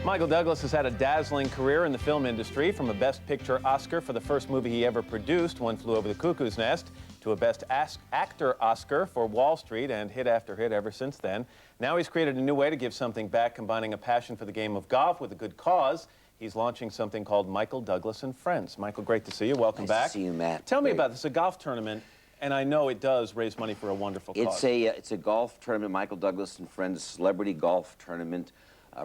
Michael Douglas has had a dazzling career in the film industry, from a Best Picture Oscar for the first movie he ever produced, One Flew Over the Cuckoo's Nest, to a Best Actor Oscar for Wall Street, and hit after hit ever since then. Now he's created a new way to give something back, combining a passion for the game of golf with a good cause. He's launching something called Michael Douglas and Friends. Michael, great to see you. Welcome back. Nice to see you, Matt. Tell me about this. A golf tournament, and I know it does raise money for a wonderful cause. It's a golf tournament, Michael Douglas and Friends celebrity golf tournament,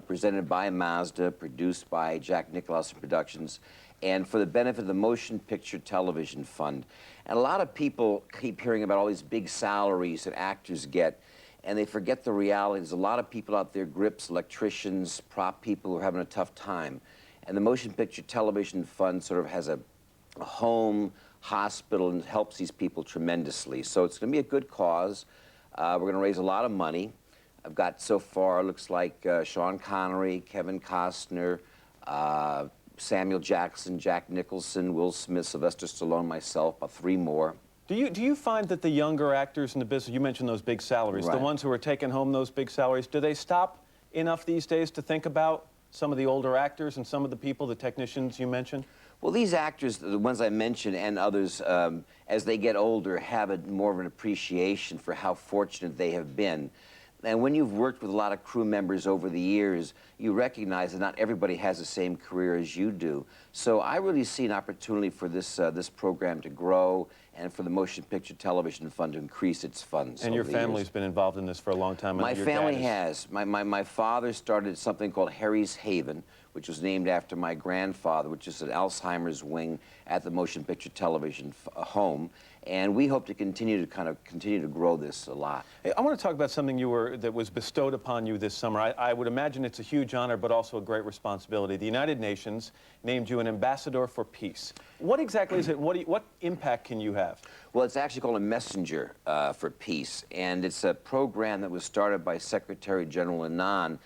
presented by Mazda, produced by Jack Nicklaus Productions, and for the benefit of the Motion Picture Television Fund. And a lot of people keep hearing about all these big salaries that actors get, and they forget the reality. There's a lot of people out there, grips, electricians, prop people, who are having a tough time. And the Motion Picture Television Fund sort of has a home, hospital, and helps these people tremendously. So it's going to be a good cause. We're going to raise a lot of money. I've got so far, looks like Sean Connery, Kevin Costner, Samuel Jackson, Jack Nicholson, Will Smith, Sylvester Stallone, myself, about 3 more. Do you find that the younger actors in the business, you mentioned those big salaries, Right. the ones who are taking home those big salaries, do they stop enough these days to think about some of the older actors and some of the people, the technicians you mentioned? Well, these actors, the ones I mentioned and others, as they get older, have more of an appreciation for how fortunate they have been. And when you've worked with a lot of crew members over the years, you recognize that not everybody has the same career as you do. So I really see an opportunity for this program to grow, and for the Motion Picture Television Fund to increase its funds. And your family's been involved in this for a long time. My family has. My father started something called Harry's Haven, which was named after my grandfather, which is an Alzheimer's wing at the Motion Picture Television home. And we hope to continue to grow this a lot. Hey, I want to talk about something that was bestowed upon you this summer. I would imagine it's a huge honor, but also a great responsibility. The United Nations named you an ambassador for peace. What exactly is it? What impact can you have? Well, it's actually called a messenger for peace, and it's a program that was started by Secretary General Annan,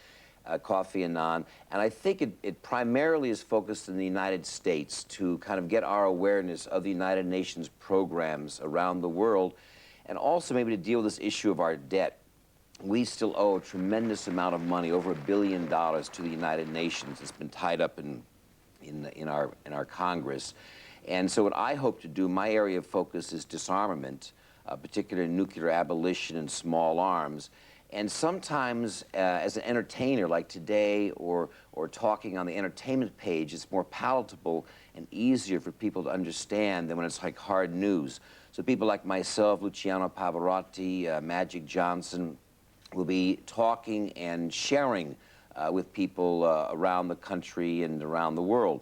Kofi Annan, and I think it primarily is focused in the United States to kind of get our awareness of the United Nations programs around the world, and also maybe to deal with this issue of our debt. We still owe a tremendous amount of money, over $1 billion, to the United Nations. It's been tied up in our Congress. And so what I hope to do, my area of focus is disarmament, particularly nuclear abolition and small arms. And sometimes, as an entertainer, like today, or talking on the entertainment page, it's more palatable and easier for people to understand than when it's like hard news. So people like myself, Luciano Pavarotti, Magic Johnson, will be talking and sharing with people around the country and around the world.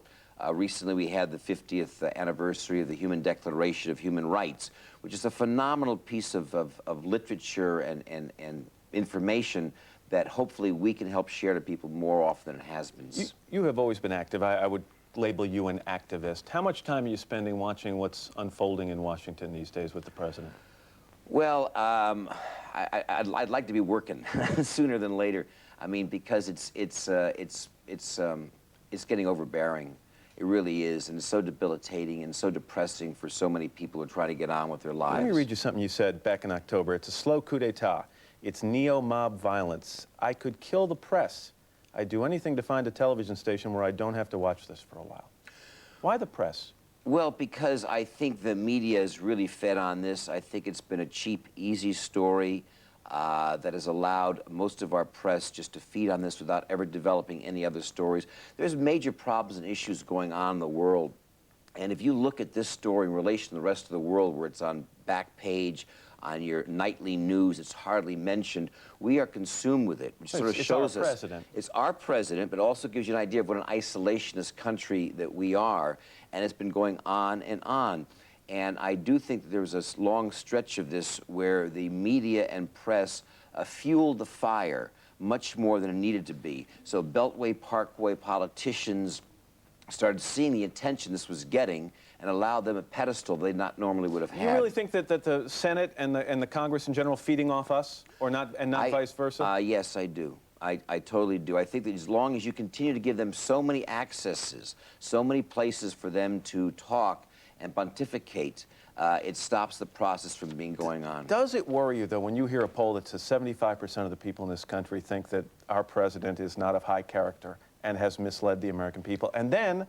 Recently, we had the 50th anniversary of the Human Declaration of Human Rights, which is a phenomenal piece of literature and information that hopefully we can help share to people more often than it has been. You have always been active. I would label you an activist. How much time are you spending watching what's unfolding in Washington these days with the president? Well, I'd like to be working sooner than later. I mean, because it's getting overbearing. It really is, and it's so debilitating and so depressing for so many people who are trying to get on with their lives. Let me read you something you said back in October. It's a slow coup d'etat. It's neo-mob violence. I could kill the press. I'd do anything to find a television station where I don't have to watch this for a while. Why the press? Well, because I think the media is really fed on this. I think it's been a cheap, easy story that has allowed most of our press just to feed on this without ever developing any other stories. There's major problems and issues going on in the world. And if you look at this story in relation to the rest of the world, where it's on back page, on your nightly news, it's hardly mentioned, we are consumed with it, which sort of shows us it's our president, but also gives you an idea of what an isolationist country that we are, and it's been going on and on. And I do think that there was a long stretch of this where the media and press fueled the fire much more than it needed to be. So Beltway, Parkway politicians started seeing the attention this was getting and allowed them a pedestal they not normally would have had. You really think that the Senate and the Congress in general feeding off us, or not, and not vice versa? Yes, I do. I totally do. I think that as long as you continue to give them so many accesses, so many places for them to talk and pontificate, it stops the process from going on. Does it worry you, though, when you hear a poll that says 75% of the people in this country think that our president is not of high character and has misled the American people. And then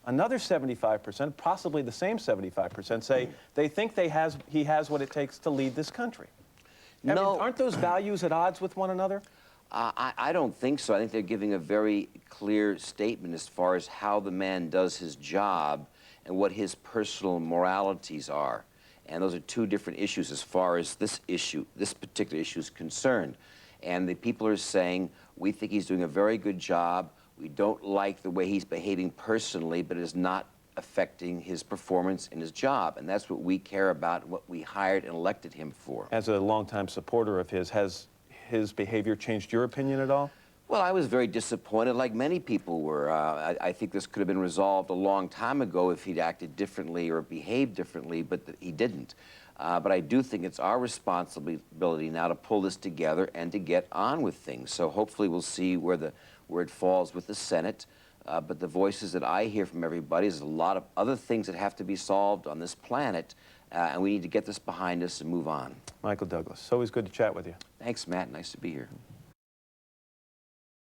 another 75%, possibly the same 75%, say they think he has what it takes to lead this country. I No. mean, aren't those values at odds with one another? I don't think so. I think they're giving a very clear statement as far as how the man does his job and what his personal moralities are. And those are two different issues as far as this particular issue is concerned. And the people are saying, we think he's doing a very good job. We don't like the way he's behaving personally, but it is not affecting his performance in his job. And that's what we care about, what we hired and elected him for. As a longtime supporter of his, has his behavior changed your opinion at all? Well, I was very disappointed, like many people were. I think this could have been resolved a long time ago if he'd acted differently or behaved differently, but he didn't. But I do think it's our responsibility now to pull this together and to get on with things. So hopefully we'll see where it falls with the Senate. But the voices that I hear from everybody is a lot of other things that have to be solved on this planet, and we need to get this behind us and move on. Michael Douglas, always good to chat with you. Thanks, Matt. Nice to be here.